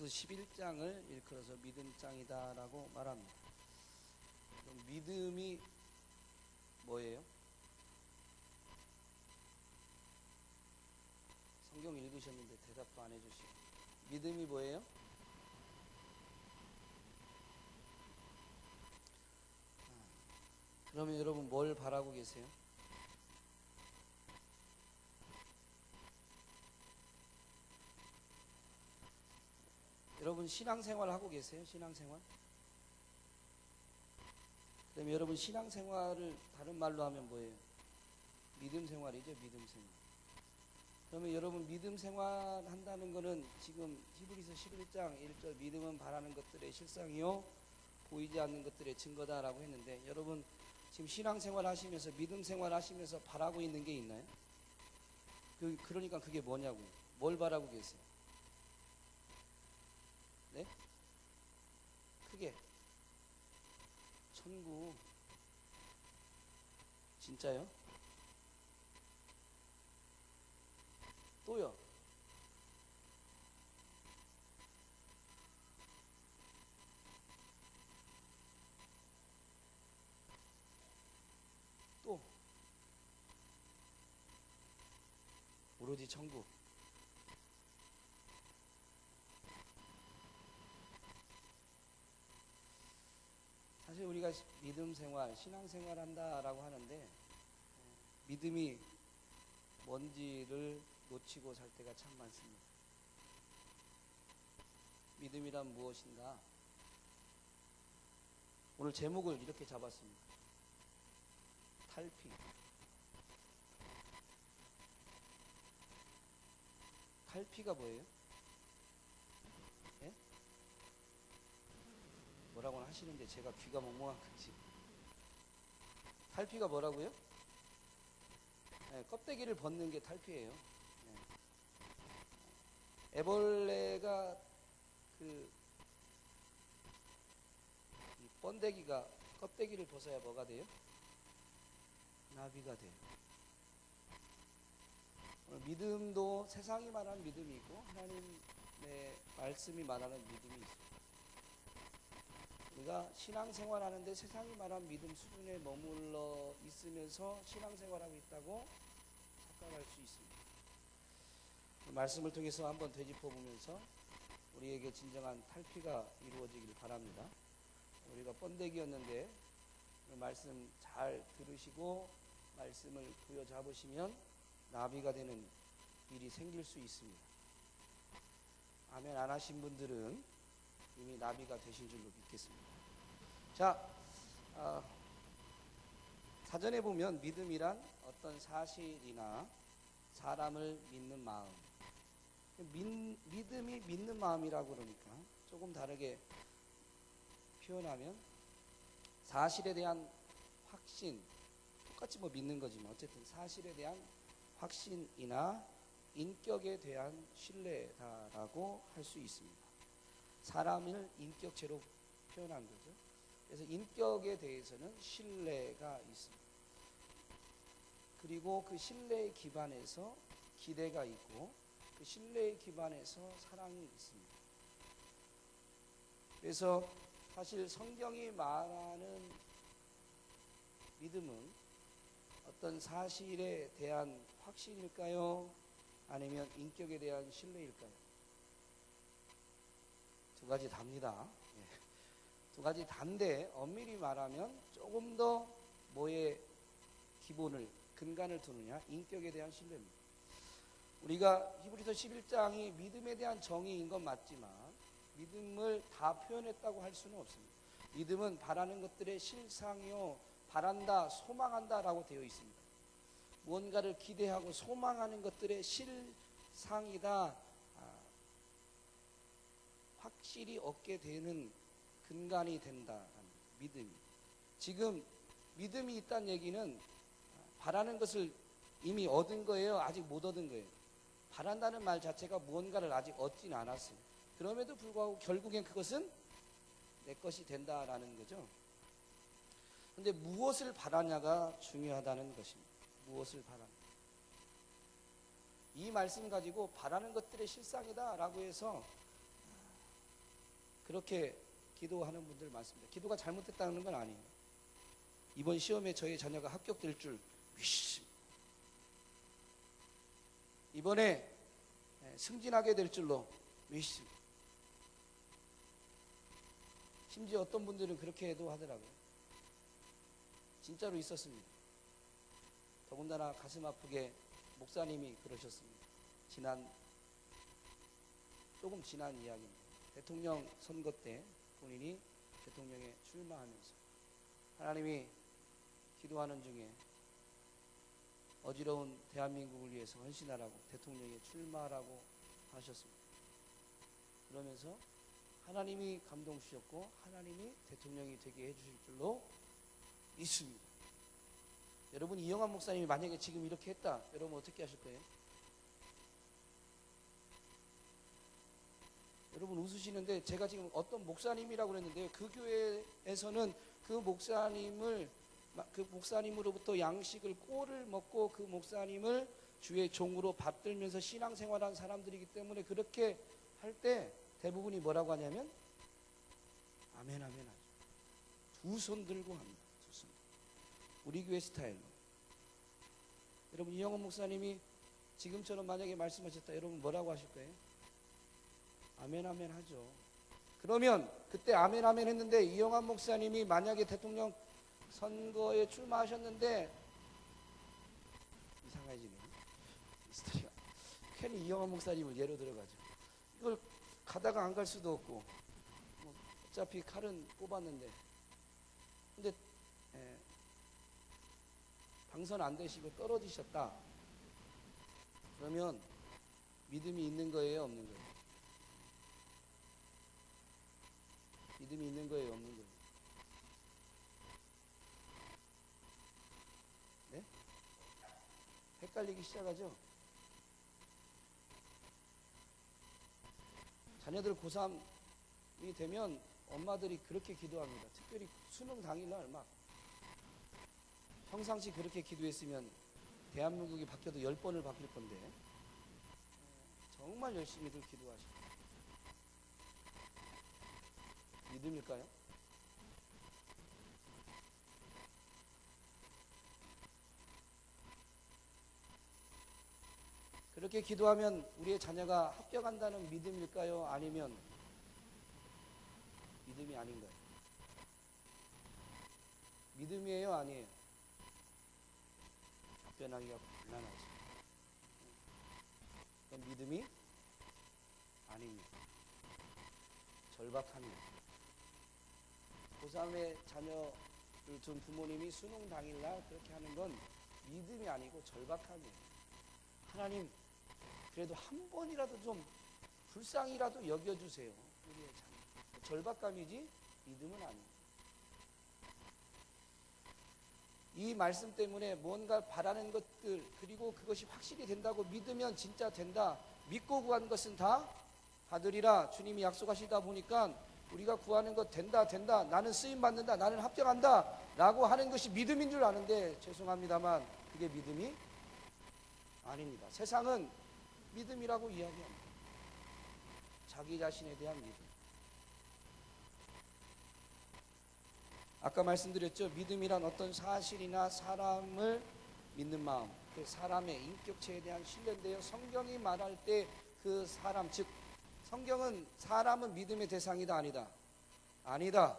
히브리서 11장을 일컬어서 믿음장이다라고 말합니다. 그럼 믿음이 뭐예요? 성경 읽으셨는데 대답도 안 해주시고. 믿음이 뭐예요? 그러면 여러분 뭘 바라고 계세요? 여러분 신앙생활 하고 계세요? 신앙생활? 그다음에 여러분 신앙생활을 다른 말로 하면 뭐예요? 믿음생활이죠. 믿음생활. 그러면 여러분 믿음생활 한다는 거는 지금 히브리서 11장 1절 믿음은 바라는 것들의 실상이요 보이지 않는 것들의 증거다라고 했는데, 여러분 지금 신앙생활 하시면서 믿음생활 하시면서 바라고 있는 게 있나요? 그러니까 그게 뭐냐고요? 뭘 바라고 계세요? 네? 크게 천국. 진짜요? 또요? 또 오로지 천국. 사실 우리가 믿음생활, 신앙생활 한다라고 하는데 믿음이 뭔지를 놓치고 살 때가 참 많습니다. 믿음이란 무엇인가? 오늘 제목을 이렇게 잡았습니다. 탈피. 탈피가 뭐예요? 예? 뭐라고는 하시는데 제가 귀가 멍멍한 건지. 탈피가 뭐라고요? 네, 껍데기를 벗는 게 탈피예요. 네. 애벌레가 이 번데기가 껍데기를 벗어야 뭐가 돼요? 나비가 돼요. 믿음도 세상이 말하는 믿음이 있고 하나님의 말씀이 말하는 믿음이 있어요. 우리가 신앙생활 하는데 세상이 말하는 믿음 수준에 머물러 있으면서 신앙생활하고 있다고 착각할 수 있습니다. 말씀을 통해서 한번 되짚어보면서 우리에게 진정한 탈피가 이루어지길 바랍니다. 우리가 번데기였는데 말씀 잘 들으시고 말씀을 부여잡으시면 나비가 되는 일이 생길 수 있습니다. 아멘 안 하신 분들은 이미 나비가 되신 줄로 믿겠습니다. 자, 사전에 보면 믿음이란 어떤 사실이나 사람을 믿는 마음, 믿음이 믿는 마음이라고 그러니까 조금 다르게 표현하면 사실에 대한 확신, 똑같이 뭐 믿는 거지만 어쨌든 사실에 대한 확신이나 인격에 대한 신뢰다라고 할 수 있습니다. 사람을 인격체로 표현한 거죠. 그래서 인격에 대해서는 신뢰가 있습니다. 그리고 그 신뢰에 기반해서 기대가 있고 그 신뢰에 기반해서 사랑이 있습니다. 그래서 사실 성경이 말하는 믿음은 어떤 사실에 대한 확신일까요? 아니면 인격에 대한 신뢰일까요? 두 가지 답니다. 두 가지 단데 엄밀히 말하면 조금 더 뭐의 기본을 근간을 두느냐? 인격에 대한 신뢰입니다. 우리가 히브리서 11장이 믿음에 대한 정의인 건 맞지만 믿음을 다 표현했다고 할 수는 없습니다. 믿음은 바라는 것들의 실상이요 바란다, 소망한다 라고 되어 있습니다. 무언가를 기대하고 소망하는 것들의 실상이다, 확실히 얻게 되는 근간이 된다는 믿음이. 지금 믿음이 있다는 얘기는 바라는 것을 이미 얻은 거예요? 아직 못 얻은 거예요? 바란다는 말 자체가 무언가를 아직 얻지는 않았어요. 그럼에도 불구하고 결국엔 그것은 내 것이 된다라는 거죠. 그런데 무엇을 바라냐가 중요하다는 것입니다. 무엇을 바라냐. 이 말씀 가지고 바라는 것들의 실상이다 라고 해서 그렇게 기도하는 분들 많습니다. 기도가 잘못됐다는 건 아니에요. 이번 시험에 저희 자녀가 합격될 줄 믿습니다. 이번에 승진하게 될 줄로 믿습니다. 심지어 어떤 분들은 그렇게도 하더라고요. 진짜로 있었습니다. 더군다나 가슴 아프게 목사님이 그러셨습니다. 조금 지난 이야기입니다. 대통령 선거 때 본인이 대통령에 출마하면서 하나님이 기도하는 중에 어지러운 대한민국을 위해서 헌신하라고 대통령에 출마하라고 하셨습니다. 그러면서 하나님이 감동 주셨고 하나님이 대통령이 되게 해주실 줄로 믿습니다. 여러분, 이영환 목사님이 만약에 지금 이렇게 했다, 여러분 어떻게 하실 거예요? 여러분 웃으시는데 제가 지금 어떤 목사님이라고 그랬는데요, 그 교회에서는 그 목사님으로부터 양식을 꼴을 먹고 그 목사님을 주의 종으로 받들면서 신앙생활한 사람들이기 때문에 그렇게 할 때 대부분이 뭐라고 하냐면 아멘 아멘 하죠. 두 손 들고 합니다. 두 손. 우리 교회 스타일로. 여러분, 이영원 목사님이 지금처럼 만약에 말씀하셨다, 여러분 뭐라고 하실 거예요? 아멘 아멘 하죠. 그러면 그때 아멘 아멘 했는데 이영환 목사님이 만약에 대통령 선거에 출마하셨는데 이상해지네요. 스토리가. 괜히 이영환 목사님을 예로 들어가죠. 이걸 가다가 안 갈 수도 없고 어차피 칼은 뽑았는데 근데 당선 안 되시고 떨어지셨다. 그러면 믿음이 있는 거예요, 없는 거예요? 믿음이 있는 거예요, 없는 거예요? 네? 헷갈리기 시작하죠? 자녀들 고3이 되면 엄마들이 그렇게 기도합니다. 특별히 수능 당일날 막 평상시 그렇게 기도했으면 대한민국이 바뀌어도 10번을 바뀔 건데 정말 열심히들 기도하시고. 믿음일까요? 그렇게 기도하면 우리의 자녀가 합격한다는 믿음일까요? 아니면 믿음이 아닌가요? 믿음이에요? 아니에요? 답변하기가 곤란하죠. 그건 믿음이 아닙니다. 절박합니다. 고3의 자녀를 둔 부모님이 수능 당일날 그렇게 하는 건 믿음이 아니고 절박함이에요. 하나님, 그래도 한 번이라도 좀 불쌍히라도 여겨주세요. 우리의 자녀. 절박감이지 믿음은 아닙니다. 이 말씀 때문에 뭔가 바라는 것들, 그리고 그것이 확실히 된다고 믿으면 진짜 된다. 믿고 구한 것은 다 받으리라 주님이 약속하시다 보니까 우리가 구하는 것 된다 나는 쓰임받는다, 나는 합격한다 라고 하는 것이 믿음인 줄 아는데 죄송합니다만 그게 믿음이 아닙니다. 세상은 믿음이라고 이야기합니다. 자기 자신에 대한 믿음. 아까 말씀드렸죠. 믿음이란 어떤 사실이나 사람을 믿는 마음, 그 사람의 인격체에 대한 신뢰인데요, 성경이 말할 때 그 사람, 즉 성경은 사람은 믿음의 대상이다, 아니다? 아니다.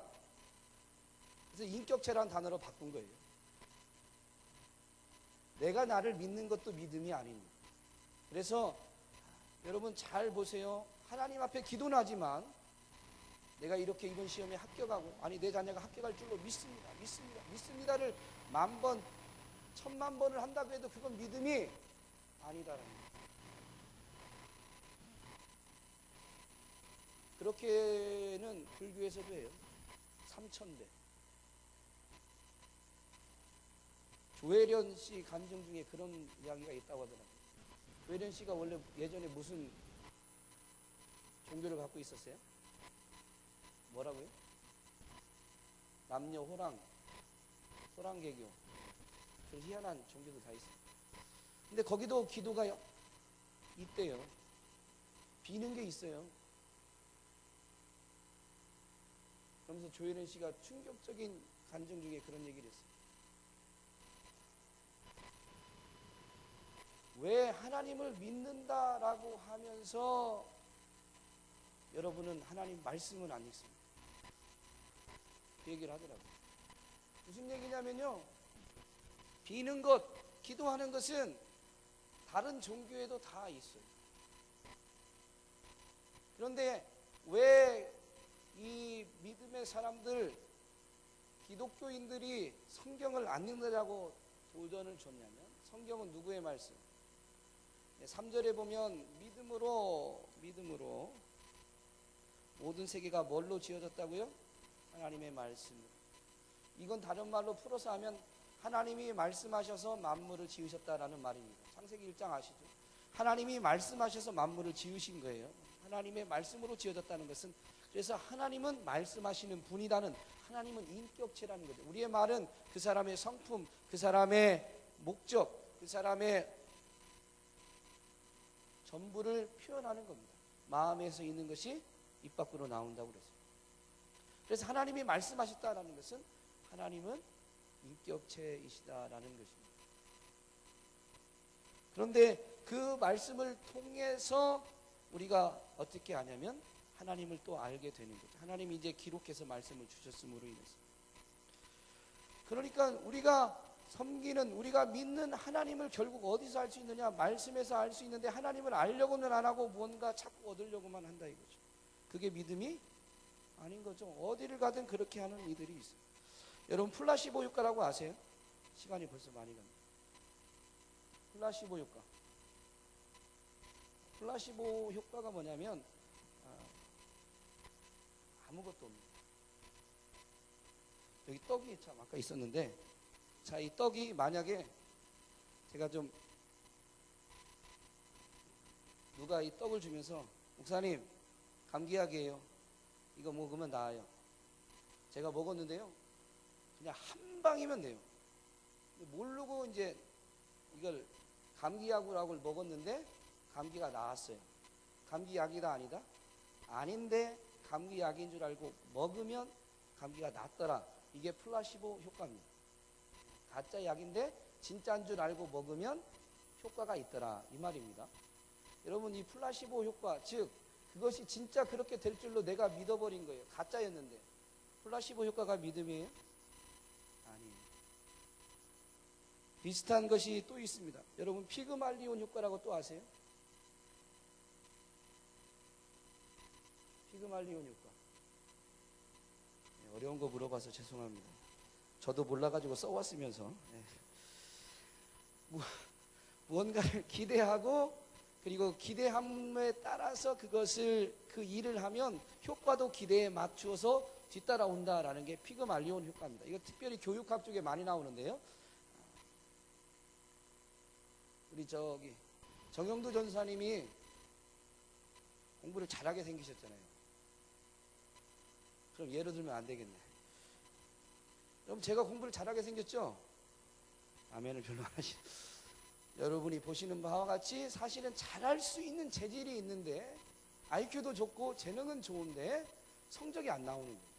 그래서 인격체라는 단어로 바꾼 거예요. 내가 나를 믿는 것도 믿음이 아닙니다. 그래서 여러분 잘 보세요. 하나님 앞에 기도는 하지만 내가 이렇게 이번 시험에 합격하고, 아니 내 자녀가 합격할 줄로 믿습니다를 10,000번, 10,000,000번을 한다고 해도 그건 믿음이 아니다라는 거예요. 그렇게는 불교에서도 해요. 3,000배. 조혜련 씨 간증 중에 그런 이야기가 있다고 하더라고요. 조혜련 씨가 원래 예전에 무슨 종교를 갖고 있었어요? 뭐라고요? 남녀 호랑개교. 그 희한한 종교도 다 있어요. 근데 거기도 기도가 있대요. 비는 게 있어요. 그러면서 조혜련 씨가 충격적인 간증 중에 그런 얘기를 했어요. 왜 하나님을 믿는다라고 하면서 여러분은 하나님 말씀은 안 읽습니다. 그 얘기를 하더라고요. 무슨 얘기냐면요, 비는 것, 기도하는 것은 다른 종교에도 다 있어요. 그런데 왜 이 믿음의 사람들, 기독교인들이 성경을 안 읽느라고 도전을 줬냐면, 성경은 누구의 말씀? 3절에 보면 믿음으로 모든 세계가 뭘로 지어졌다고요? 하나님의 말씀으로. 이건 다른 말로 풀어서 하면 하나님이 말씀하셔서 만물을 지으셨다라는 말입니다. 창세기 1장 아시죠? 하나님이 말씀하셔서 만물을 지으신 거예요. 하나님의 말씀으로 지어졌다는 것은, 그래서 하나님은 말씀하시는 분이라는, 하나님은 인격체라는 거죠. 우리의 말은 그 사람의 성품, 그 사람의 목적, 그 사람의 전부를 표현하는 겁니다. 마음에서 있는 것이 입 밖으로 나온다고 그랬어요. 그래서 하나님이 말씀하셨다라는 것은 하나님은 인격체이시다라는 것입니다. 그런데 그 말씀을 통해서 우리가 어떻게 하냐면 하나님을 또 알게 되는 거죠. 하나님이 이제 기록해서 말씀을 주셨음으로 인해서. 그러니까 우리가 섬기는, 우리가 믿는 하나님을 결국 어디서 알 수 있느냐? 말씀에서 알 수 있는데 하나님을 알려고는 안 하고 뭔가 자꾸 얻으려고만 한다 이거죠. 그게 믿음이 아닌 거죠. 어디를 가든 그렇게 하는 이들이 있어요. 여러분 플라시보 효과라고 아세요? 시간이 벌써 많이 갑니다. 플라시보 효과. 플라시보 효과가 뭐냐면 아무것도 없는, 여기 떡이 참 아까 있었는데, 자, 이 떡이 만약에 제가 좀, 누가 이 떡을 주면서 목사님 감기약이에요, 이거 먹으면 나아요, 제가 먹었는데요 그냥 한 방이면 돼요. 모르고 이제 이걸 감기약이라고 먹었는데 감기가 나았어요. 감기약이다 아니다? 아닌데 감기약인 줄 알고 먹으면 감기가 낫더라. 이게 플라시보 효과입니다. 가짜 약인데 진짜인 줄 알고 먹으면 효과가 있더라, 이 말입니다. 여러분, 이 플라시보 효과, 즉 그것이 진짜 그렇게 될 줄로 내가 믿어버린 거예요. 가짜였는데. 플라시보 효과가 믿음이에요? 아니에요. 비슷한 것이 또 있습니다. 여러분, 피그말리온 효과라고 또 아세요? 피그말리온 효과. 네, 어려운 거 물어봐서 죄송합니다. 저도 몰라가지고 써왔으면서. 네. 무언가를 기대하고, 그리고 기대함에 따라서 그것을, 그 일을 하면 효과도 기대에 맞추어서 뒤따라온다라는 게 피그말리온 효과입니다. 이거 특별히 교육학 쪽에 많이 나오는데요. 우리 정영두 전사님이 공부를 잘하게 생기셨잖아요. 그럼 예를 들면 안 되겠네. 그럼 제가 공부를 잘하게 생겼죠? 아멘을 별로 안 하시죠. 여러분이 보시는 바와 같이 사실은 잘할 수 있는 재질이 있는데, IQ도 좋고 재능은 좋은데 성적이 안 나오는 거예요.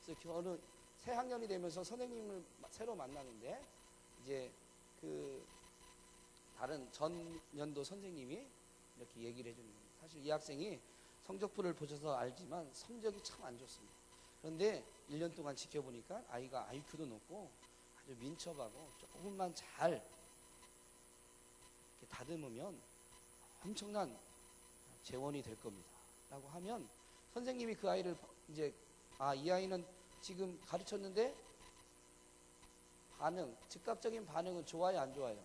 그래서 어느 새 학년이 되면서 선생님을 새로 만나는데, 이제 그 다른 전년도 선생님이 이렇게 얘기를 해주는 거예요. 사실 이 학생이 성적표를 보셔서 알지만 성적이 참 안 좋습니다. 그런데 1년 동안 지켜보니까 아이가 IQ도 높고 아주 민첩하고 조금만 잘 다듬으면 엄청난 재원이 될 겁니다 라고 하면, 선생님이 그 아이를 이제 이 아이는 지금 가르쳤는데 즉각적인 반응은 좋아요, 안 좋아요?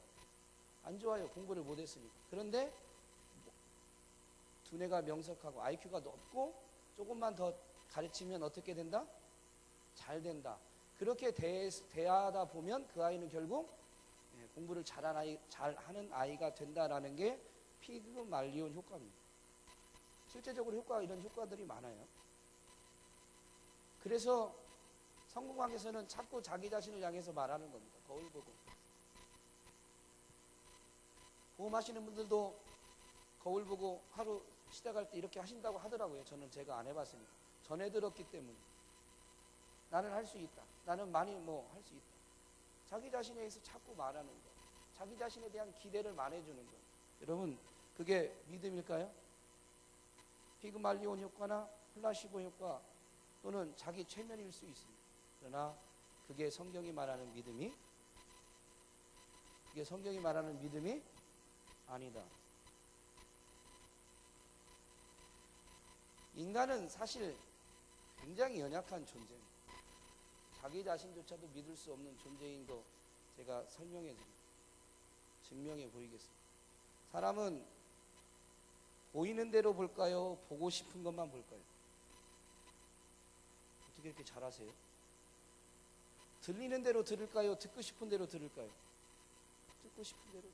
안 좋아요. 공부를 못했으니까. 그런데 두뇌가 명석하고 IQ가 높고 조금만 더 가르치면 어떻게 된다? 잘 된다. 그렇게 대하다 보면 그 아이는 결국 공부를 잘하는 아이가 된다라는 게 피그말리온 효과입니다. 실제적으로 이런 효과들이 많아요. 그래서 성공학에서는 자꾸 자기 자신을 향해서 말하는 겁니다. 거울 보고. 보험하시는 분들도 거울 보고 하루 시작할 때 이렇게 하신다고 하더라고요. 제가 안 해봤으니까. 전해 들었기 때문에. 나는 할 수 있다. 나는 많이 뭐 할 수 있다. 자기 자신에 대해서 자꾸 말하는 거. 자기 자신에 대한 기대를 말해주는 거. 여러분, 그게 믿음일까요? 피그말리온 효과나 플라시보 효과 또는 자기 최면일 수 있습니다. 그러나 그게 성경이 말하는 믿음이 아니다. 인간은 사실 굉장히 연약한 존재입니다. 자기 자신조차도 믿을 수 없는 존재인 거 제가 설명해 드립니다. 증명해 보이겠습니다. 사람은 보이는 대로 볼까요? 보고 싶은 것만 볼까요? 어떻게 이렇게 잘하세요? 들리는 대로 들을까요? 듣고 싶은 대로 들을까요? 듣고 싶은 대로.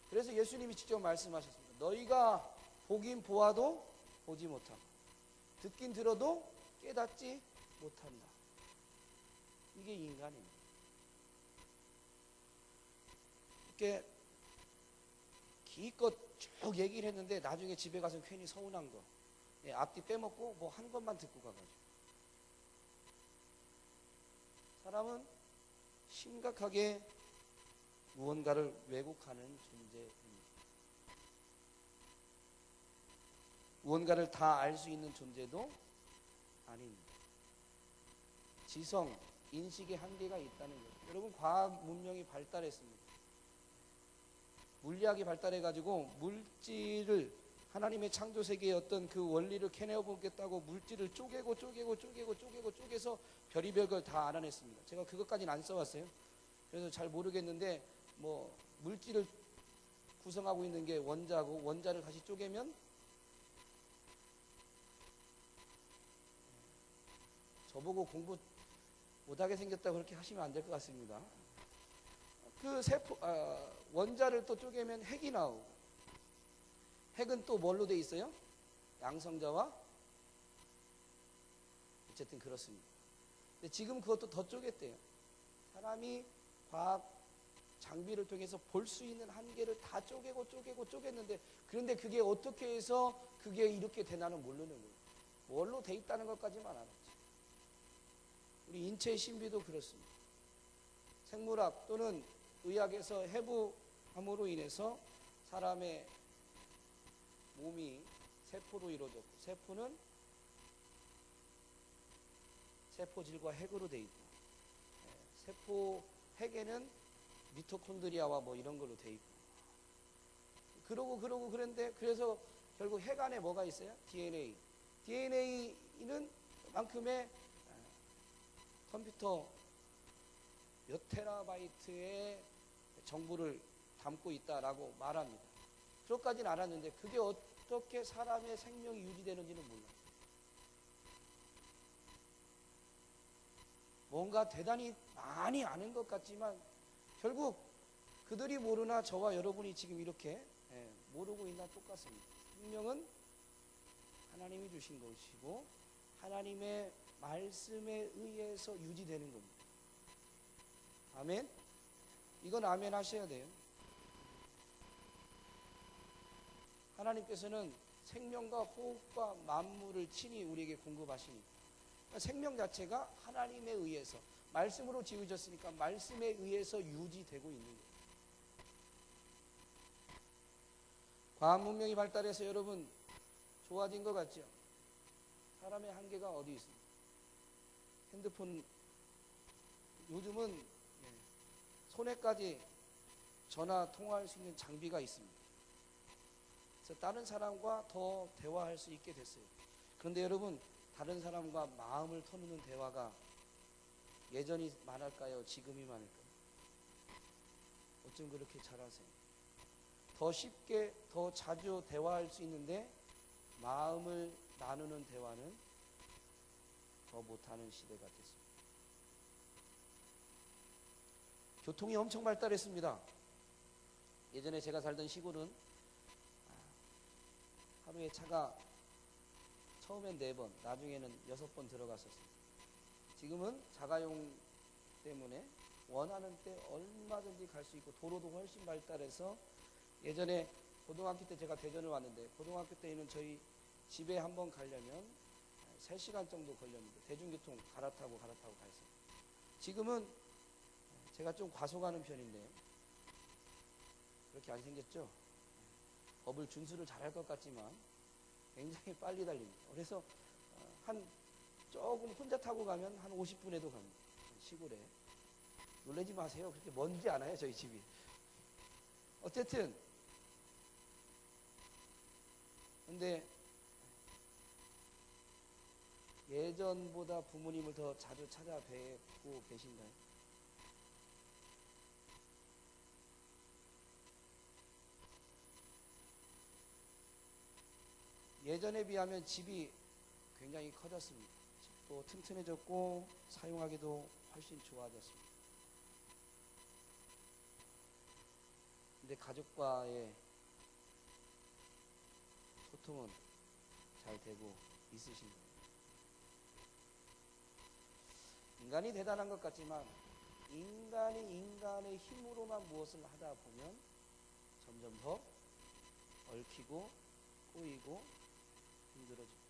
그래서 예수님이 직접 말씀하셨습니다. 너희가 보긴 보아도 보지 못하고 듣긴 들어도 깨닫지 못한다. 이게 인간입니다. 이렇게 기껏 쭉 얘기를 했는데 나중에 집에 가서 괜히 서운한 거. 앞뒤 빼먹고 뭐 한 것만 듣고 가가지고. 사람은 심각하게 무언가를 왜곡하는 존재입니다. 무언가를 다 알 수 있는 존재도 아닙니다. 지성, 인식의 한계가 있다는 거예요. 여러분, 과학 문명이 발달했습니다. 물리학이 발달해가지고 물질을 하나님의 창조 세계의 어떤 그 원리를 캐내어 보겠다고 물질을 쪼개서 별의별 걸 다 알아냈습니다. 제가 그것까지는 안 써봤어요. 그래서 잘 모르겠는데 뭐 물질을 구성하고 있는 게 원자고 원자를 다시 쪼개면 저보고 공부 못하게 생겼다고 그렇게 하시면 안 될 것 같습니다. 그 원자를 또 쪼개면 핵이 나오고, 핵은 또 뭘로 돼 있어요? 양성자와, 어쨌든 그렇습니다. 근데 지금 그것도 더 쪼갰대요. 사람이 과학 장비를 통해서 볼 수 있는 한계를 다 쪼갰는데, 그런데 그게 어떻게 해서 그게 이렇게 되나는 모르는 거예요. 뭘로 돼 있다는 것까지만 알았지. 우리 인체의 신비도 그렇습니다. 생물학 또는 의학에서 해부함으로 인해서 사람의 몸이 세포로 이루어졌고, 세포는 세포질과 핵으로 되어 있고, 세포 핵에는 미토콘드리아와 뭐 이런 걸로 되어 있고, 그런데 그래서 결국 핵 안에 뭐가 있어요? DNA는 만큼의 컴퓨터 몇 테라바이트의 정보를 담고 있다라고 말합니다. 그것까지는 알았는데 그게 어떻게 사람의 생명이 유지되는지는 몰라요. 뭔가 대단히 많이 아는 것 같지만 결국 그들이 모르나 저와 여러분이 지금 이렇게 모르고 있나 똑같습니다. 생명은 하나님이 주신 것이고 하나님의 말씀에 의해서 유지되는 겁니다. 아멘? 이건 아멘 하셔야 돼요. 하나님께서는 생명과 호흡과 만물을 친히 우리에게 공급하시니까, 그러니까 생명 자체가 하나님에 의해서 말씀으로 지어졌으니까 말씀에 의해서 유지되고 있는 거예요. 과학 문명이 발달해서 여러분 좋아진 것 같죠? 사람의 한계가 어디 있습니까? 핸드폰 요즘은 손에까지 전화 통화할 수 있는 장비가 있습니다. 그래서 다른 사람과 더 대화할 수 있게 됐어요. 그런데 여러분, 다른 사람과 마음을 터놓는 대화가 예전이 많을까요? 지금이 많을까요? 어쩜 그렇게 잘하세요? 더 쉽게, 더 자주 대화할 수 있는데 마음을 나누는 대화는 더 못하는 시대가 됐습니다. 교통이 엄청 발달했습니다. 예전에 제가 살던 시골은 하루에 차가 처음엔 4번, 나중에는 6번 들어갔었습니다. 지금은 자가용 때문에 원하는 때 얼마든지 갈 수 있고 도로도 훨씬 발달해서, 예전에 고등학교 때 제가 대전을 왔는데 고등학교 때는 저희 집에 한번 가려면 3시간 정도 걸렸는데 대중교통 갈아타고 가서 지금은 제가 좀 과속하는 편인데 그렇게 안 생겼죠? 법을 준수를 잘할 것 같지만 굉장히 빨리 달립니다. 그래서 한 조금 혼자 타고 가면 한 50분에도 갑니다. 시골에. 놀라지 마세요. 그렇게 먼지 않아요, 저희 집이. 어쨌든 근데 예전보다 부모님을 더 자주 찾아뵙고 계신가요? 예전에 비하면 집이 굉장히 커졌습니다. 집도 튼튼해졌고 사용하기도 훨씬 좋아졌습니다. 근데 가족과의 소통은 잘 되고 있으신가요? 인간이 대단한 것 같지만 인간이 인간의 힘으로만 무엇을 하다 보면 점점 더 얽히고 꼬이고 힘들어집니다.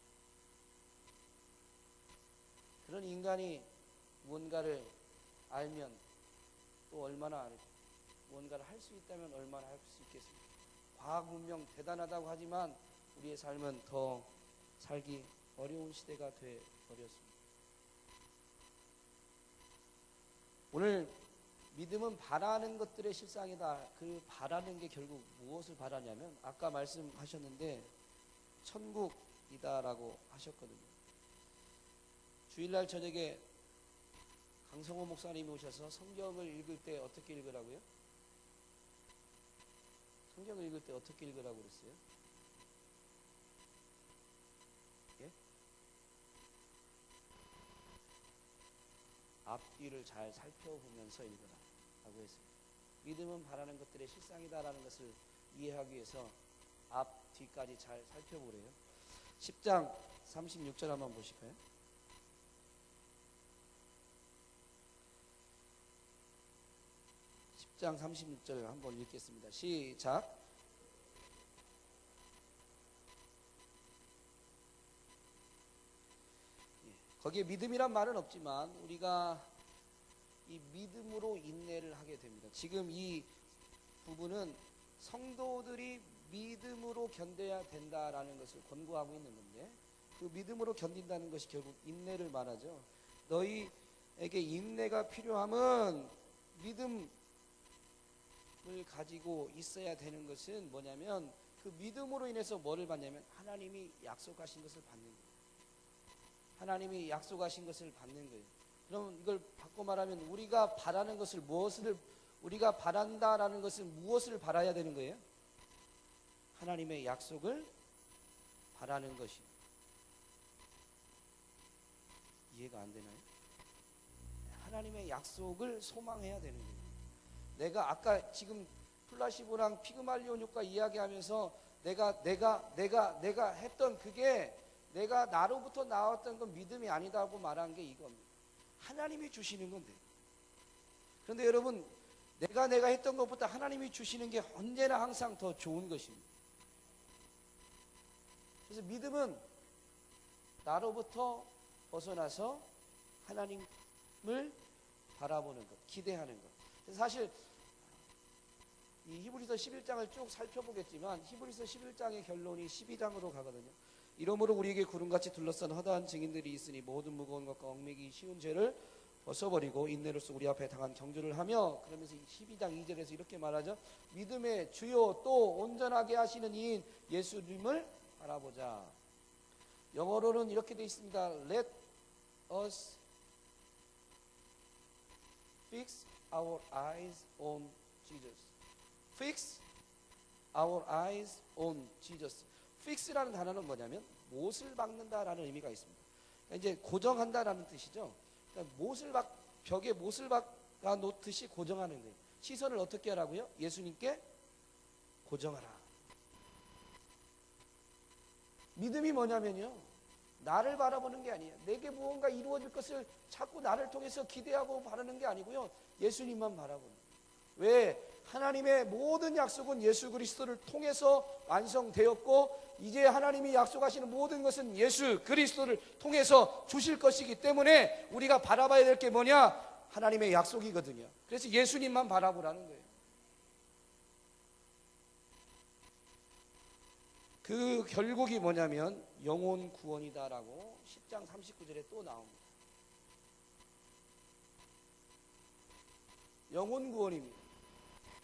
그런 인간이 무언가를 알면 또 얼마나 알고 무언가를 할 수 있다면 얼마나 할 수 있겠습니까? 과학 문명 대단하다고 하지만 우리의 삶은 더 살기 어려운 시대가 되어버렸습니다. 오늘 믿음은 바라는 것들의 실상이다. 그 바라는 게 결국 무엇을 바라냐면 아까 말씀하셨는데 천국이다라고 하셨거든요. 주일날 저녁에 강성호 목사님이 오셔서 성경을 읽을 때 어떻게 읽으라고요? 성경을 읽을 때 어떻게 읽으라고 그랬어요? 예? 앞뒤를 잘 살펴보면서 읽으라 라고 했습니다. 믿음은 바라는 것들의 실상이다라는 것을 이해하기 위해서 앞, 뒤까지 잘 살펴보래요. 10장 36절 한번 보실까요? 10장 36절 한번 읽겠습니다. 시작. 거기에 믿음이란 말은 없지만 우리가 이 믿음으로 인내를 하게 됩니다. 지금 이 부분은 성도들이 믿음으로 견뎌야 된다라는 것을 권고하고 있는 건데 그 믿음으로 견딘다는 것이 결국 인내를 말하죠. 너희에게 인내가 필요함은 믿음을 가지고 있어야 되는 것은 뭐냐면 그 믿음으로 인해서 뭐를 받냐면 하나님이 약속하신 것을 받는 거예요. 하나님이 약속하신 것을 받는 거예요. 그럼 이걸 바꿔 말하면 우리가 바라는 것을 우리가 바란다라는 것은 무엇을 바라야 되는 거예요? 하나님의 약속을 바라는 것입니다. 이해가 안 되나요? 하나님의 약속을 소망해야 되는 거예요. 내가 아까 지금 플라시보랑 피그말리온 효과 이야기하면서 내가 했던 그게 내가 나로부터 나왔던 건 믿음이 아니다고 말한 게 이겁니다. 하나님이 주시는 건데. 그런데 여러분 내가 했던 것보다 하나님이 주시는 게 언제나 항상 더 좋은 것입니다. 그래서 믿음은 나로부터 벗어나서 하나님을 바라보는 것, 기대하는 것. 그래서 사실 이 히브리서 11장을 쭉 살펴보겠지만 히브리서 11장의 결론이 12장으로 가거든요. 이러므로 우리에게 구름같이 둘러싼 허다한 증인들이 있으니 모든 무거운 것과 얽매기 쉬운 죄를 벗어버리고 인내로서 우리 앞에 당한 경주를 하며, 그러면서 12장 2절에서 이렇게 말하죠. 믿음의 주요 또 온전하게 하시는 이인 예수님을 바라보자. 영어로는 이렇게 되어 있습니다. Let us fix our eyes on Jesus. Fix our eyes on Jesus. fix라는 단어는 뭐냐면 못을 박는다라는 의미가 있습니다. 이제 고정한다라는 뜻이죠. 그러니까 벽에 못을 박아 놓듯이 고정하는 거예요. 시선을 어떻게 하라고요? 예수님께 고정하라. 믿음이 뭐냐면요, 나를 바라보는 게 아니에요. 내게 무언가 이루어질 것을 자꾸 나를 통해서 기대하고 바라는 게 아니고요, 예수님만 바라보는 거예요. 왜? 하나님의 모든 약속은 예수 그리스도를 통해서 완성되었고, 이제 하나님이 약속하시는 모든 것은 예수 그리스도를 통해서 주실 것이기 때문에 우리가 바라봐야 될 게 뭐냐? 하나님의 약속이거든요. 그래서 예수님만 바라보라는 거예요. 그 결국이 뭐냐면 영혼 구원이다라고 10장 39절에 또 나옵니다. 영혼 구원입니다.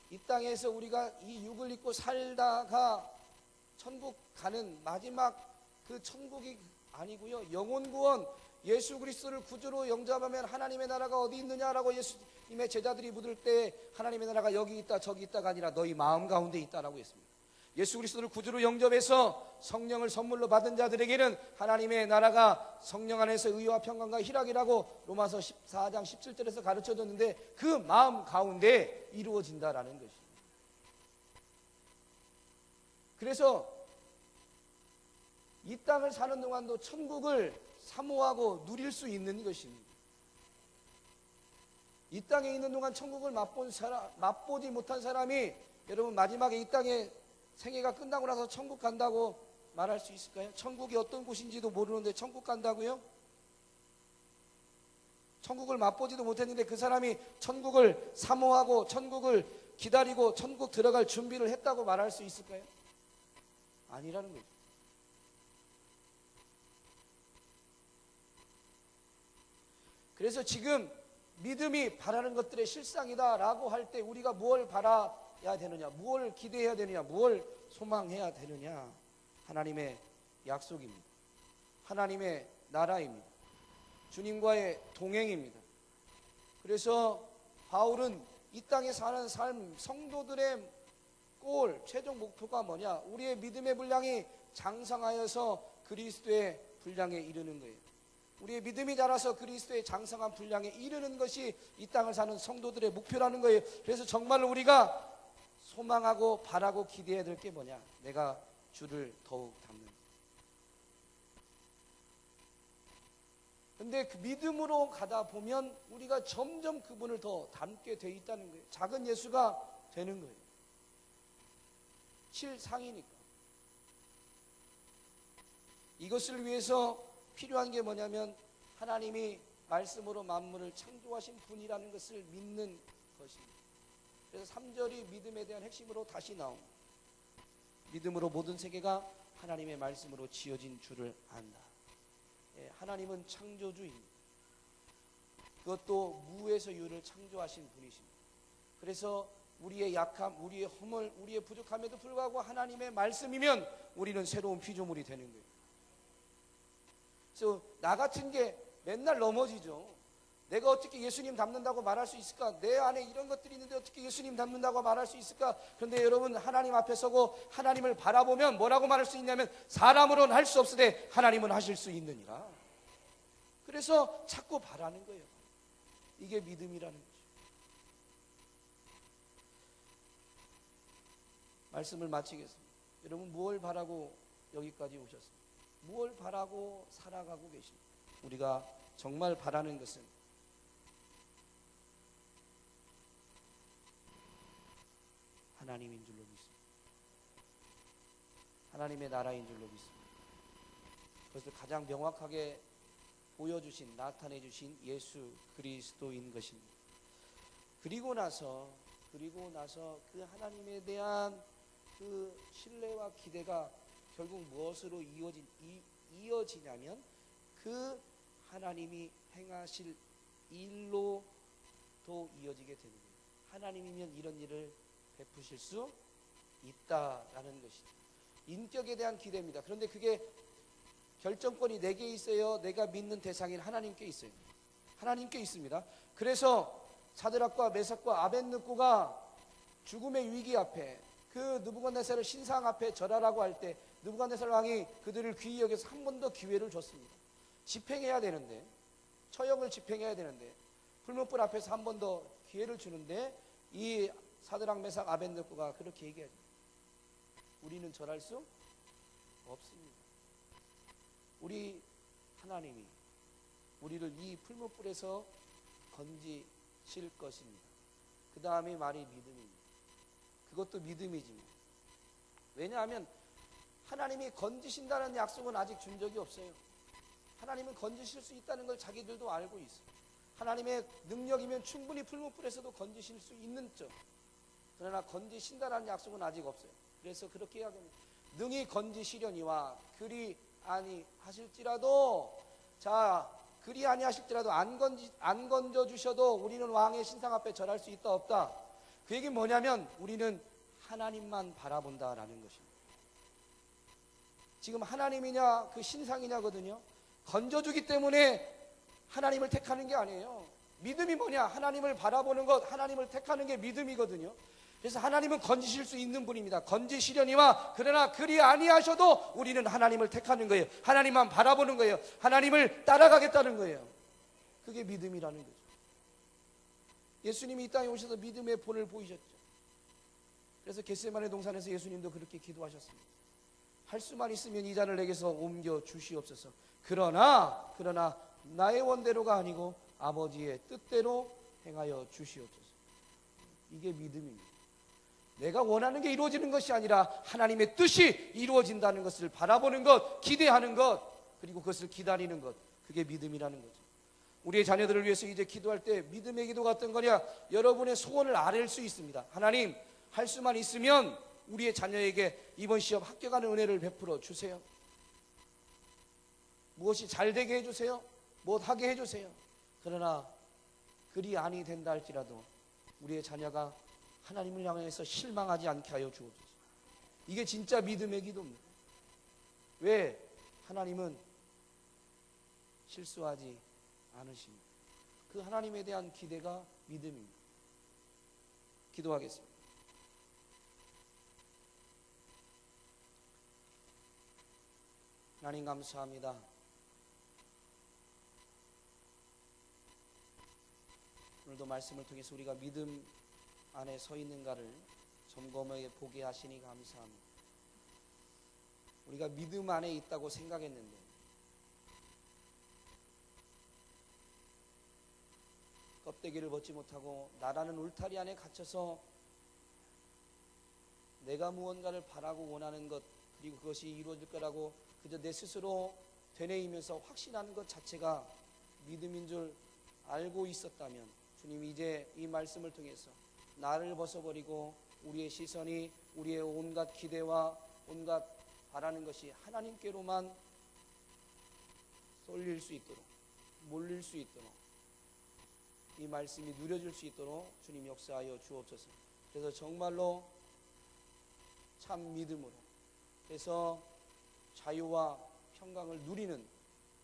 이 땅에서 우리가 이 육을 입고 살다가 천국 가는 마지막 그 천국이 아니고요, 영혼 구원, 예수 그리스도를 구주로 영접하면 하나님의 나라가 어디 있느냐라고 예수님의 제자들이 묻을 때 하나님의 나라가 여기 있다 저기 있다가 아니라 너희 마음 가운데 있다라고 했습니다. 예수 그리스도를 구주로 영접해서 성령을 선물로 받은 자들에게는 하나님의 나라가 성령 안에서 의와 평강과 희락이라고 로마서 14장 17절에서 가르쳐줬는데, 그 마음 가운데 이루어진다라는 것입니다. 그래서 이 땅을 사는 동안도 천국을 사모하고 누릴 수 있는 것입니다. 이 땅에 있는 동안 천국을 맛보지 못한 사람이 여러분 마지막에 이 땅에 생애가 끝나고 나서 천국 간다고 말할 수 있을까요? 천국이 어떤 곳인지도 모르는데 천국 간다고요? 천국을 맛보지도 못했는데 그 사람이 천국을 사모하고 천국을 기다리고 천국 들어갈 준비를 했다고 말할 수 있을까요? 아니라는 거죠. 그래서 지금 믿음이 바라는 것들의 실상이다라고 할 때 우리가 무엇을 바라야 되느냐, 무엇을 기대해야 되느냐, 무엇을 소망해야 되느냐? 하나님의 약속입니다. 하나님의 나라입니다. 주님과의 동행입니다. 그래서 바울은 이 땅에 사는 삶, 성도들의 골, 최종 목표가 뭐냐? 우리의 믿음의 분량이 장성하여서 그리스도의 분량에 이르는 거예요. 우리의 믿음이 자라서 그리스도의 장성한 분량에 이르는 것이 이 땅을 사는 성도들의 목표라는 거예요. 그래서 정말 우리가 소망하고 바라고 기대해야 될 게 뭐냐? 내가 주를 더욱 닮는. 근데 그 믿음으로 가다 보면 우리가 점점 그분을 더 닮게 돼 있다는 거예요. 작은 예수가 되는 거예요. 실상이니까. 이것을 위해서 필요한 게 뭐냐면 하나님이 말씀으로 만물을 창조하신 분이라는 것을 믿는 것입니다. 그래서 3절이 믿음에 대한 핵심으로 다시 나옵니다. 믿음으로 모든 세계가 하나님의 말씀으로 지어진 줄을 안다. 하나님은 창조주입니다. 그것도 무에서 유를 창조하신 분이십니다. 그래서 우리의 약함, 우리의 허물, 우리의 부족함에도 불구하고 하나님의 말씀이면 우리는 새로운 피조물이 되는 거예요. 그래서 나 같은 게 맨날 넘어지죠. 내가 어떻게 예수님 닮는다고 말할 수 있을까? 내 안에 이런 것들이 있는데 어떻게 예수님 닮는다고 말할 수 있을까? 그런데 여러분, 하나님 앞에 서고 하나님을 바라보면 뭐라고 말할 수 있냐면 사람으로는 할 수 없으되 하나님은 하실 수 있느니라. 그래서 자꾸 바라는 거예요. 이게 믿음이라는 거죠. 말씀을 마치겠습니다. 여러분, 무엇을 바라고 여기까지 오셨습니까? 무엇을 바라고 살아가고 계십니까? 우리가 정말 바라는 것은 하나님인 줄로 믿습니다. 하나님의 나라인 줄로 믿습니다. 그것을 가장 명확하게 보여주신, 나타내주신 예수 그리스도인 것입니다. 그리고 나서 그 하나님에 대한 그 신뢰와 기대가 결국 무엇으로 이어지냐면 그 하나님이 행하실 일로도 이어지게 되는 거예요. 하나님이면 이런 일을 베푸실 수 있다라는 것이죠. 인격에 대한 기대입니다. 그런데 그게 결정권이 내게 있어요? 내가 믿는 대상인 하나님께 있어요? 하나님께 있습니다. 그래서 사드락과 메삭과 아벳느고가 죽음의 위기 앞에 그 느부갓네살 신상 앞에 절하라고 할 때 느부갓네살 왕이 그들을 귀히 여겨서 한 번 더 기회를 줬습니다. 집행해야 되는데, 처형을 집행해야 되는데 풀무불 앞에서 한 번 더 기회를 주는데 이 사드락 메삭 아벳느고가 그렇게 얘기하죠. 우리는 절할 수 없습니다. 우리 하나님이 우리를 이 풀무불에서 건지실 것입니다. 그 다음에 말이 믿음입니다. 그것도 믿음이지. 왜냐하면 하나님이 건지신다는 약속은 아직 준 적이 없어요. 하나님은 건지실 수 있다는 걸 자기들도 알고 있어요. 하나님의 능력이면 충분히 풀무불에서도 건지실 수 있는 점. 그러나 건지신다는 약속은 아직 없어요. 그래서 그렇게 이야기합니다. 능히 건지시려니와 그리 아니하실지라도, 자, 그리 아니하실지라도 안 건져 주셔도 우리는 왕의 신상 앞에 절할 수 있다 없다. 그 얘기는 뭐냐면 우리는 하나님만 바라본다라는 것입니다. 지금 하나님이냐 그 신상이냐거든요. 건져주기 때문에 하나님을 택하는 게 아니에요. 믿음이 뭐냐? 하나님을 바라보는 것, 하나님을 택하는 게 믿음이거든요. 그래서 하나님은 건지실 수 있는 분입니다. 건지시려니와 그러나 그리 아니하셔도 우리는 하나님을 택하는 거예요. 하나님만 바라보는 거예요. 하나님을 따라가겠다는 거예요. 그게 믿음이라는 거죠. 예수님이 이 땅에 오셔서 믿음의 본을 보이셨죠. 그래서 겟세마네 동산에서 예수님도 그렇게 기도하셨습니다. 할 수만 있으면 이 잔을 내게서 옮겨 주시옵소서. 그러나 나의 원대로가 아니고 아버지의 뜻대로 행하여 주시옵소서. 이게 믿음입니다. 내가 원하는 게 이루어지는 것이 아니라 하나님의 뜻이 이루어진다는 것을 바라보는 것, 기대하는 것, 그리고 그것을 기다리는 것, 그게 믿음이라는 거죠. 우리의 자녀들을 위해서 이제 기도할 때 믿음의 기도가 어떤 거냐? 여러분의 소원을 아뢰 수 있습니다. 하나님, 할 수만 있으면 우리의 자녀에게 이번 시험 합격하는 은혜를 베풀어 주세요. 무엇이 잘 되게 해주세요. 못하게 해주세요. 그러나 그리 아니 된다 할지라도 우리의 자녀가 하나님을 향해서 실망하지 않게 하여 주옵소서. 이게 진짜 믿음의 기도입니다. 왜? 하나님은 실수하지 않으십니다. 그 하나님에 대한 기대가 믿음입니다. 기도하겠습니다. 하나님 감사합니다. 오늘도 말씀을 통해서 우리가 믿음 안에 서 있는가를 점검해 보게 하시니 감사합니다. 우리가 믿음 안에 있다고 생각했는데 껍데기를 벗지 못하고 나라는 울타리 안에 갇혀서 내가 무언가를 바라고 원하는 것, 그리고 그것이 이루어질 거라고 그저 내 스스로 되뇌이면서 확신하는 것 자체가 믿음인 줄 알고 있었다면, 주님 이제 이 말씀을 통해서 나를 벗어버리고 우리의 시선이 우리의 온갖 기대와 온갖 바라는 것이 하나님께로만 쏠릴 수 있도록, 몰릴 수 있도록, 이 말씀이 누려질 수 있도록 주님 역사하여 주옵소서. 그래서 정말로 참 믿음으로 해서 자유와 평강을 누리는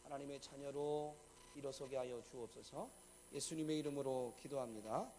하나님의 자녀로 일어서게 하여 주옵소서. 예수님의 이름으로 기도합니다.